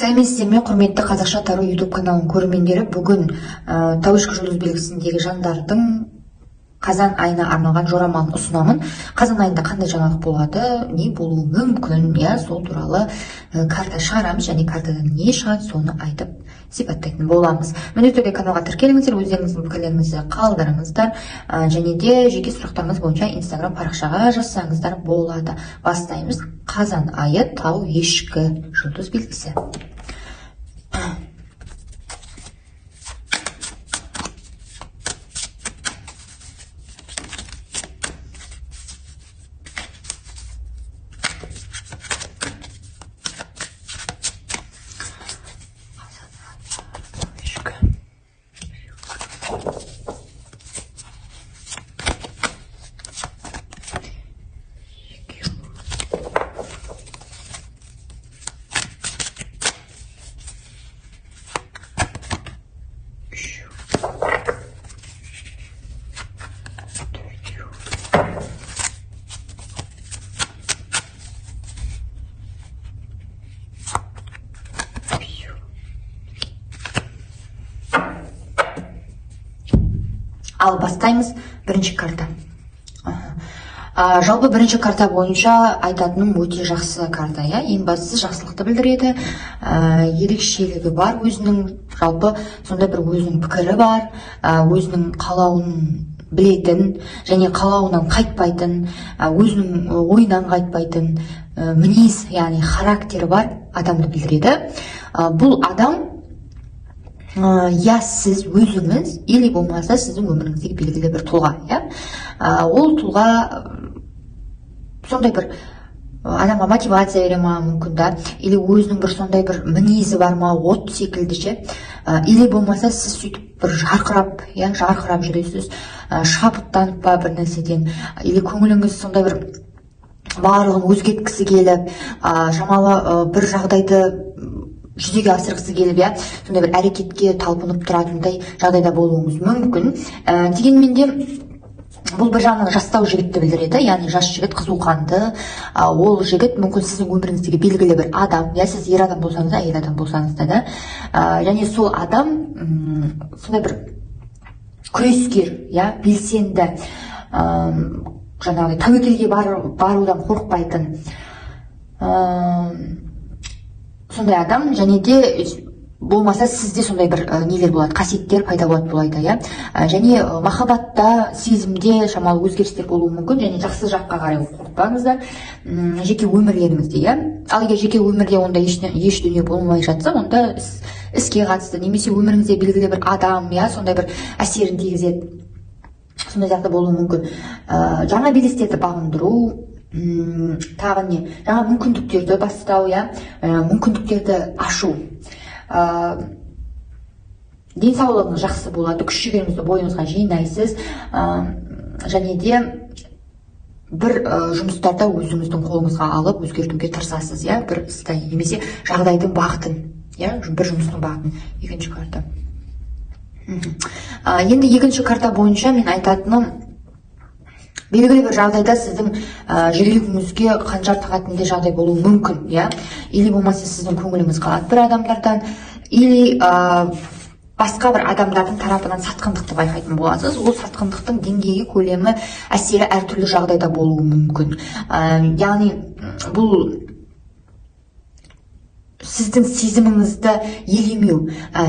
Сәлеметсіздер ме, құрметті қазақша тару YouTube каналының көрермендері. Бүгін тәуешкі жұлдыз белгісіндегі жандардың қазан айына арналған жорамалын ұсынамын. Қазан айында қандай жаңалық болады, не болуы мүмкін, сол туралы карта шығарамыз, және картадан не шығады, соны айтып сипаттайтын боламыз. Міндетті түрде каналға тіркеліңіздер, өздеріңіздің пікірлеріңізді қалдырыңыздар, және де жеке сұрақтарыңыз бойынша Instagram парақшаға жазсаңыздар болады. Бастаймыз. Қазан айы тау-ешкі жұлдыз белгісі. Ал бастаймыз. Бірінші карта. Жалпы бірінші карта бойынша айтатыным өте жақсы карта. Ең бастысы жақсылықты білдіреді. Ерекшелігі бар, өзінің жалпы сондай бір өзінің пікірі бар, өзінің қалауын білетін және қалауынан қайтпайтын, өзінің ойынан қайтпайтын мінез, яғни характері бар адамды білдіреді. Бұл адам сіз өзіңіз, или болмаса сіздің өміріңіздегі белгілі бір тұлға. Ол тұлға сондай бір адамға мотивация бере ма, мүмкін да, или өзінің бір сондай бір мінезі бар ма, от секілді ше, или болмаса сіз сөйтіп бір жарқырап жүресіз, шабыттанып па бір нәрседен, или көңіліңіз сондай бір барлығын өзгерткісі келіп, шамалы бір жағдайды жүзеге асырғысы келіп, сондай бір әрекетке талпынып тұратындай жағдайда болуыңыз мүмкін. Дегенмен де бұл бір жағынан жастау жігітті білдіреді, яғни жас жігіт, қызуқанды. Ол жігіт мүмкін сіздің өміріңіздегі белгілі бір адам, сіз ер адам болсаңыз да, әйел адам болсаңыз да, және сол адам сондай бір күрескер, белсенді, жаңағыдай тәуекелге барудан қорықпайтын сондай адам, және де болмаса сізде сондай бір нелер болады, қасиеттер пайда болады бұл айда, және махаббатта, сезімде шамалы өзгерістер болуы мүмкін, және жақсы жаққа қарай қорықпаңыздар, жеке өмірлеріңізде, ал егер жеке өмірде онда еш дүние болмай жатса, онда іске қатысты, немесе өміріңізде белгілі бір адам, сондай бір әсерін тигізеді, сондай жақта болуы мүмкін. Жаңа белестерді бағындыру, тағы не, жаңа мүмкіндіктерді бастау, мүмкіндіктерді ашу, денсаулығыңыз жақсы болады, күш жігеріңізді бойыңызға жинайсыз, және де бір жұмыстарда өзіңіздің қолыңызға алып өзгертуге тырысасыз, бір істі немесе жағдайдың бағытын, бір жұмыстың бағытын. Екінші карта. Енді екінші карта бойынша мен айтатыным, белгілі бір жағдайда сіздің жүрегіңізге қанжар тағатындай жағдай болуы мүмкін, или болмаса сіздің көңіліңіз қалады бір адамдардан, или басқа бір адамдардың тарапынан сатқындықты байқайтын боласыз. Ол сатқындықтың деңгейі, көлемі, әсері әртүрлі жағдайда болуы мүмкін. Яғни бұл сіздің сезіміңізді елемеу,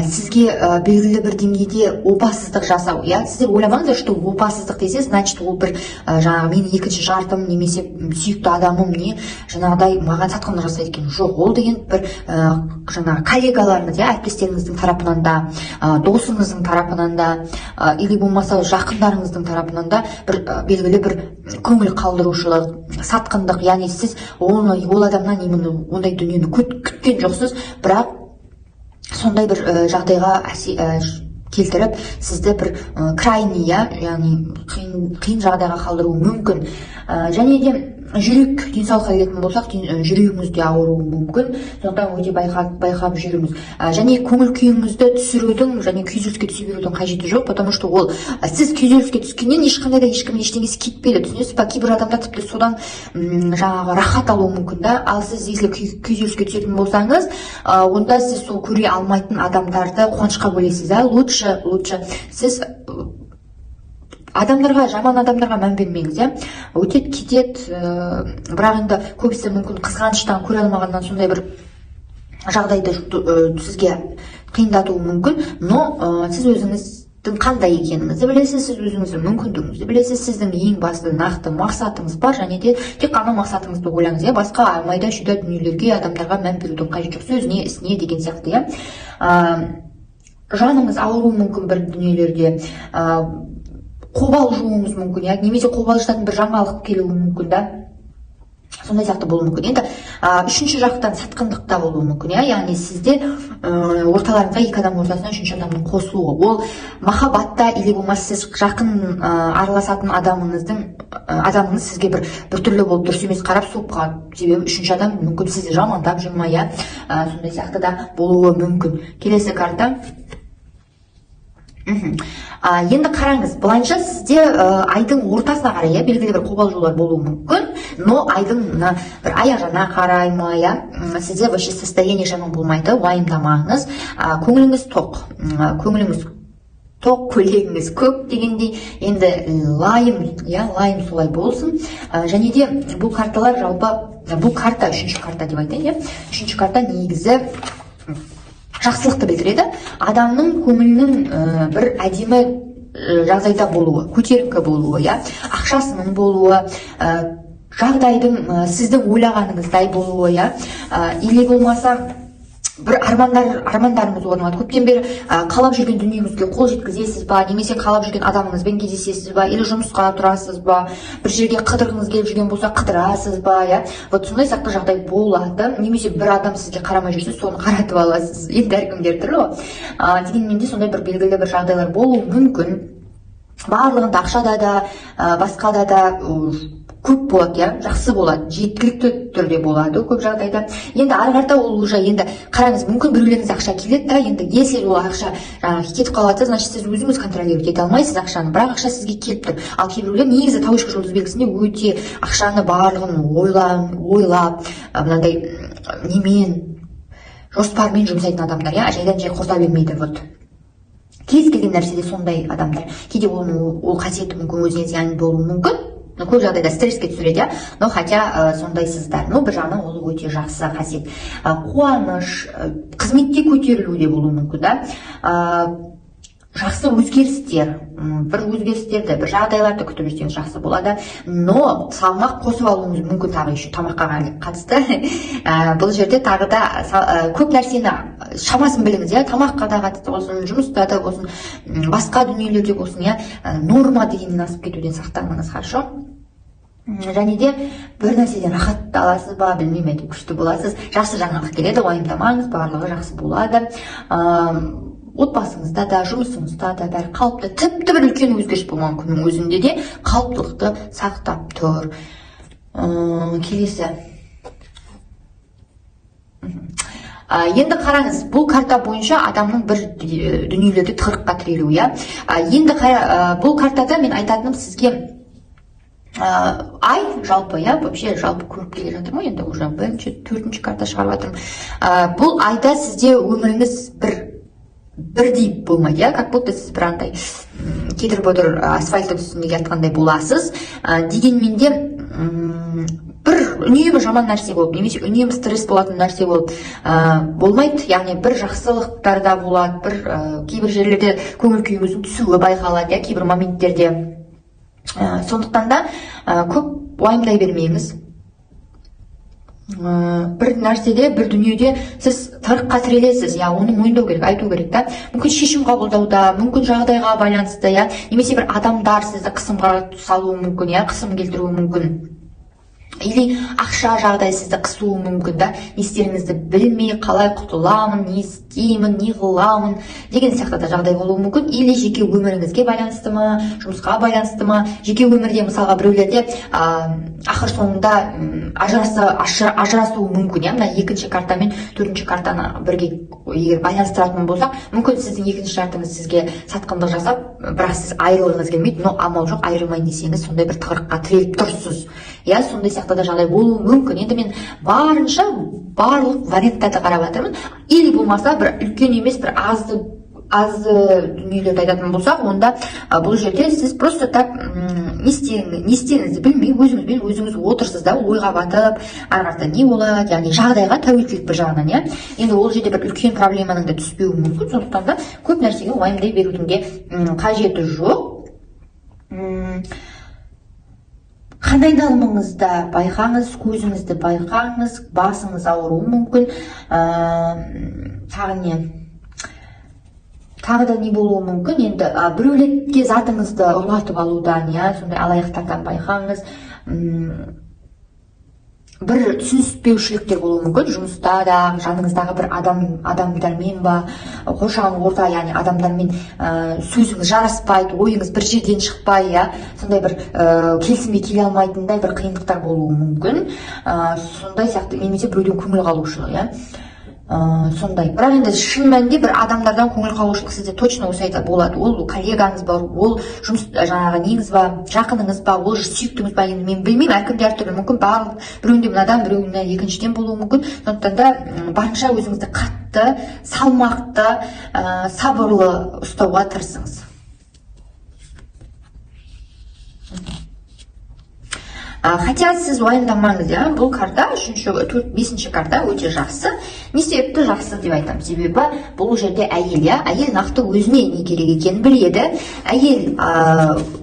сізге белгілі бір деңгейде опасыздық жасау. Сіздер ойламаңыздар, что опасыздық десе, значит, ол бір менің екінші жартым, немесе сүйікті адамым, жаңағыдай маған сатқындық жасайды екен. Жоқ, ол деген бір коллегаларыңыз, әріптестеріңіздің тарапынан да, досыңыздың тарапынан да, или болмаса жақындарыңыздың тарапынан да бір белгілі бір көңіл қалдырушылық, сатқындық, яғни сіз ол адамнан ондай дүниені күткен жоқсыз, бірақ сондай бір жағдайға келтіріп, сізді бір крайний, яғни қиын жағдайға қалдыруы мүмкін. Және де жүрек денсаулыққа келетін болсақ, жүрегіңіз де ауыруы мүмкін. Сондықтан өте байқап жүріңіз. Және көңіл күйіңізді түсірудің және күйзеліске түсе берудің қажеті жоқ, потому что ол сіз күйзеліске түскеннен ешқандай да ешкімнің ештеңесі кетпейді, түсінесіз ба? Кейбір адамдар тіпті содан жаңағы рахат алуы мүмкін да. Ал сіз если күйзеліске түсетін болсаңыз, онда сіз сол көре алмайтын адамдарды қуанышқа бөлесіз. Лучше сіз адамдарға, жаман адамдарға мән бермеңіз, өтеді кетеді, бірақ енді көбісі мүмкін қызғаныштан, көре алмағаннан сондай бір жағдайды сізге қиындатуы мүмкін, но сіз өзіңіздің қандай екеніңізді білесіз, сіз өзіңіздің мүмкіндігіңізді білесіз, сіздің ең басты нақты мақсатыңыз бар, және де тек қана мақсатыңызды ойлаңыз, басқа майда шүйда дүниелерге, адамдарға мән берудің қажеті жоқ, сөзіне, ісіне деген сияқты, жаныңыз ауыруы мүмкін бір дүниелерде, қобал жууыңыз мүмкін, немесе қобалжытатын бір жаңалық келуі мүмкін да, сондай сияқты болуы мүмкін. Енді үшінші жақтан сатқындық та болуы мүмкін, яғни сізде орталарыңызға екі адам ортасына үшінші адамның қосылуы. Ол махаббатта или болмаса сіз жақын араласатын адамыңыз сізге бір түрлі болып дұрыс емес қарап соғып қалады. Себебі үшінші адам мүмкін сізді жамандап жүр ма, сондай сияқты да болуы мүмкін. Келесі карта. Енді қараңыз, былайша сізде айдың ортасына қарай белгілі бір қобалжулар болуы мүмкін, но айдың бір аяғына қарай ма, сізде вообще состояние жаман болмайды, уайымдамаңыз, көңіліңіз тоқ, көйлегіңіз көк дегендей, енді лайым солай болсын. Және де бұл карталар жалпы, бұл карта, үшінші карта деп айтайын, үшінші карта негізі жақсылықты білдіреді. Адамның көңілінің бір әдемі жағдайда болуы, көтеріңкі болуы, ақшасының болуы, жағдайдың сіздің ойлағаныңыздай болуы, или болмаса бір армандарыңыз орындалады. Көптен бері қалап жүрген дүниеңізге қол жеткізесіз ба, немесе қалап жүрген адамыңызбен кездесесіз ба, или жұмысқа тұрасыз ба, бір жерге қыдырғыңыз келіп жүрген болса қыдырасыз ба, вот сондай сияқты жағдай болады. Немесе бір адам сізге қарамай жүрсе, соны қаратып аласыз. Енді әркімдер түрлі ғой. Дегенмен де сондай бір белгілі бір жағдайлар болуы мүмкін. Барлығында ақшада да, басқада да көп болады, жақсы болады, жеткілікті түрде болады көп жағдайда. Енді ары қарата ол уже енді қараңыз, мүмкін біреулеріңіз ақша келеді да, енді если ол ақша кетіп қалады, значит сіз өзіңіз контролировать ете алмайсыз ақшаны, бірақ ақша сізге келіп тұр. Ал кейбіреулер негізі таушқа жұлдыз белгісінде өте ақшаны барлығын ойлап, мынандай жоспармен жұмсайтын адамдар, жайдан жай қоса бермейді. Вот кез келген нәрседе сондай адамдар. Кейде ол қасиеті мүмкін өзіне зиян болуы мүмкін. Көп жағдайда стресске түсіреді, но хотя сондайсыздар. Бір жағынан ол өте жақсы қасиет. Қуаныш, қызметте көтерілу де болуы мүмкін, жақсы өзгерістер, бір өзгерістерді, бір жағдайларды күтіп жүрсеңіз жақсы болады, но салмақ қосып алуыңыз мүмкін тағы еще тамаққа қатысты. Бұл жерде тағы да көп нәрсені шамасын біліңіз, тамаққа да қатысты болсын, жұмыста да болсын, басқа дүниелерде болсын, норма дегеннен асып кетуден сақтаныңыз, хорошо? Және де бір нәрседен рахат аласыз ба, білмеймін, күшті боласыз, жақсы жаңалық келеді, уайымдамаңыз, барлығы жақсы болады. Отбасыңызда да, жұмысыңызда да бәрі қалыпты, тіпті бір үлкен өзгеріс болмаған күннің өзінде де қалыптылықты сақтап тұр. Келесі. Енді қараңыз, бұл карта бойынша адамның бір дүниелерді тығырыққа тірелу, Енді бұл картада мен айтатыным сізге ай жалпы, вообще жалпы көріп келе жатырмын, енді уже бірінші, төртінші карта шығарып жатырмын. Бұл айда сізде өміріңіз бірдей болмайды, как будто сіз бір андай кетіріп отыр асфальттың үстінде жатқандай боласыз. Дегенмен де бір үнемі жаман нәрсе болып, немесе үнемі стресс болатын нәрсе болып болмайды. Яғни бір жақсылықтар да болады, бір кейбір жерлерде көңіл күйіңіздің түсуі байқалады, кейбір моменттерде. Сондықтан да көп уайымдай бермеңіз. Бір нәрседе, бір дүниеде сіз тығырыққа тірелесіз, оны мойындау керек, айту керек та. Мүмкін шешім қабылдауда, мүмкін жағдайға байланысты, немесе бір адамдар сізді қысымға салуы мүмкін, қысым келтіруі мүмкін. или ақша жағдай сізді қысуы мүмкін да, не істеріңізді білмей, қалай құтыламын, не істеймін, не қыламын деген сияқты да жағдай болуы мүмкін. Или жеке өміріңізге байланысты ма, жұмысқа байланысты ма. Жеке өмірде мысалға біреулерде ақыр соңында ажырасуы мүмкін. Мына екінші карта мен төртінші картаны бірге егер байланыстыратын болсақ, мүмкін сіздің екінші жартыңыз сізге сатқындық жасап, бірақ сіз айырылғыңыз келмейді, но амал жоқ, айырылмайын десеңіз сондай бір тығырыққа тіреліп тұрсыз. Я сондай сияқты да жағдай болуы мүмкін. Енді мен барынша барлық варианттарды қарап жатырмын. Или болмаса бір үлкен емес, бір аз дүниелерді айтатын болсақ, онда бұл жерде сіз просто так не істеріңізді білмей өзіңізбен өзіңіз отырсыз да, ойға батып, ары қарата не болады, яғни жағдайға тәуелділік бір жағынан, иә. Енді ол жерде бір үлкен проблеманың да түспеуі мүмкін, сондықтан да көп нәрсеге уайымдай берудің де қажеті жоқ. Қандайдалмыңызды байқаңыз, көзіңізді байқаңыз, басыңыз ауыруы мүмкін. Тағы да не болуы мүмкін, енді біреулерге затыңызды ұрлатып алудан, сондай алаяқтардан байқаңыз. Бір түсініспеушіліктер болуы мүмкін, жұмыста да, жаныңыздағы бір адамдармен ба, қоршаған орта, яғни адамдармен сөзіңіз жараспайды, ойыңыз бір жерден шықпай, сондай бір келісімге келе алмайтындай бір қиындықтар болуы мүмкін. Сондай сияқты, немесе біреуден көңіл қалушылық, сондай. Бірақ енді шын мәнінде бір адамдардан көңіл қалушылық сізде точно осы айда болады. Ол коллегаңыз ба, ол жұмыс жаңағы неңіз ба, жақыныңыз ба, ол сүйіктіңіз ба, енді мен білмеймін, әркімде әртүрлі мүмкін, барлық біреуінде мынадан, біреуінде екіншіден болуы мүмкін. Сондықтан да барынша өзіңізді қатты, салмақты, сабырлы ұстауға тырысыңыз. Хотя сіз уайымдамаңыз, бұл карта, 5-ші карта өте жақсы. Не себепті жақсы деп айтам? Себебі бұл жерде әйел, әйел нақты өзіне не керек екенін біледі. Әйел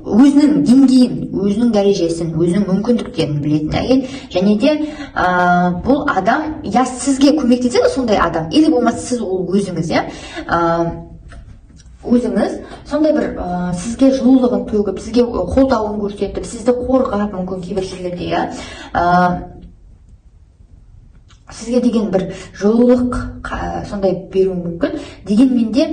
өзінің деңгейін, өзінің дәрежесін, өзінің мүмкіндіктерін білетін әйел. Және де бұл адам, сізге көмектеседі сондай адам, или болмаса сіз ол өзіңіз, өзіңіз сондай бір сізге жылулығын төгіп, сізге қолдауын көрсетіп, сізді қорғап мүмкін кейбір жерлерде, сізге деген бір жылулық сондай беруі мүмкін. Дегенмен де,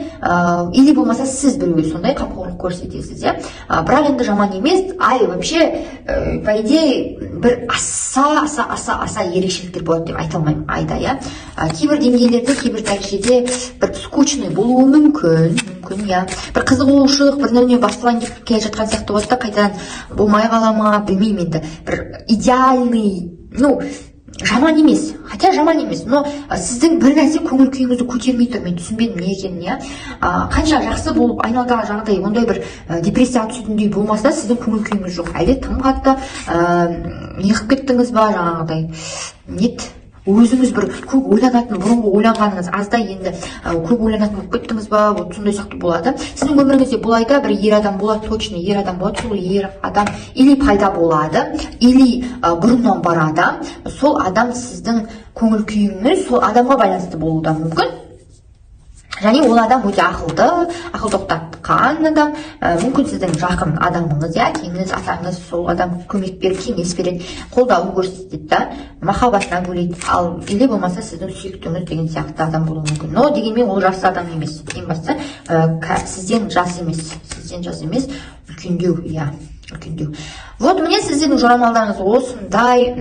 или болмаса сіз біреуге сондай қамқорлық көрсетесіз, бірақ енді жаман емес. Вообще, по идее, бір аса ерекшеліктер болады деп айта алмаймын айда, Кейбір деңгейлерде, кейбір дәрежеде бір скучный болуы мүмкін, бір қызығушылық, бір нәрсе басылайын деп келе жатқан сияқты болады да, қайтадан болмай қала ма, білмеймін енді. Бір идеальный, жаман емес, хотя жаман емес, но сіздің бір нәрсе көңіл күйіңізді көтермей тұр, мен түсінбедім не екенін, қанша жақсы болып айналадағы жағдай ондай бір депрессияға түсетіндей болмаса, сіздің көңіл күйіңіз жоқ, әлде тым қатты неғып кеттіңіз ба, жаңағыдай нет, өзіңіз бір көп ойланатын, бұрынғы ойланғаныңыз аздай енді көп ойланатын болып кеттіңіз ба, сондай сияқты болады. Сіздің өміріңізде бұл айда бір ер адам болады, точно ер адам болады, сол ер адам или пайда болады, или бұрыннан бар адам, сол адам сіздің көңіл күйіңіз сол адамға байланысты болуы да мүмкін. Және ол адам өте ақылды тоқтатқан адам, мүмкін сіздің жақын адамыңыз, кеңес атаңыз, сол адам көмек беріп, кеңес береді, қолдауын көрсетеді, махаббатына бөлейді, ал или болмаса сіздің сүйіктіңіз деген сияқты адам болуы мүмкін. Но дегенмен ол жас адам емес, ең бастысы сізден жас емес, үлкендеу, үлкендеу. Вот міне сіздердің жорамалдарыңыз осындай.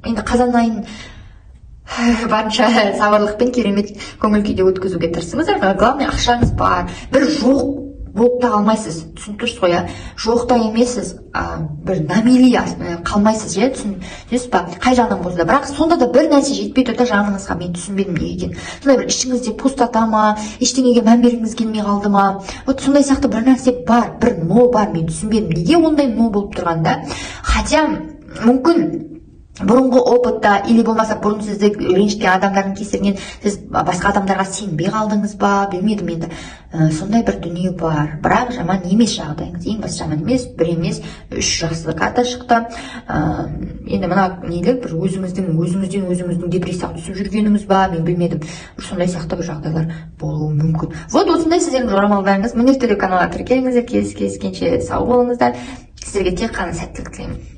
Енді қазан айын барынша сабырлықпен керемет көңіл күйде өткізуге тырысыңыздар. Главное, ақшаңыз бар. Бір жоқ болып та қалмайсыз, түсініп тұрсыз ғой, жоқта емессіз, бір намели қалмайсыз, түсінесіз ба, қай жағынан болса да. Бірақ сонда да бір нәрсе жетпей тұрда жаныңызға, мен түсінбедім не екен. Сондай бір ішіңізде пустота ма, ештеңеге мән бергіңіз келмей қалды ма, сондай сияқты бір нәрсе бар, бір но бар, мен түсінбедім. Неге ондай но болып тұрғанда? Хотя мүмкін бұрынғы опытта, или болмаса бұрын сізді ренжіткен адамдардың кесірінен сіз басқа адамдарға сенбей қалдыңыз ба, білмедім енді. Сондай бір дүние бар, бірақ жаман емес жағдайыңыз. Ең басты жаман емес, бір емес, 3 жақсы карта шықты. Енді мына нелер бір өзіңізден депрессияға түсіп жүргеніңіз ба, мен білмедім. Сондай сияқты бір жағдайлар болуы мүмкін. Вот осындай сіздердің жорамалдарыңыз. Міндетті түрде каналға тіркеліңіздер, кездескенше сау болыңыздар. Сіздерге тек қана сәттілік тілеймін.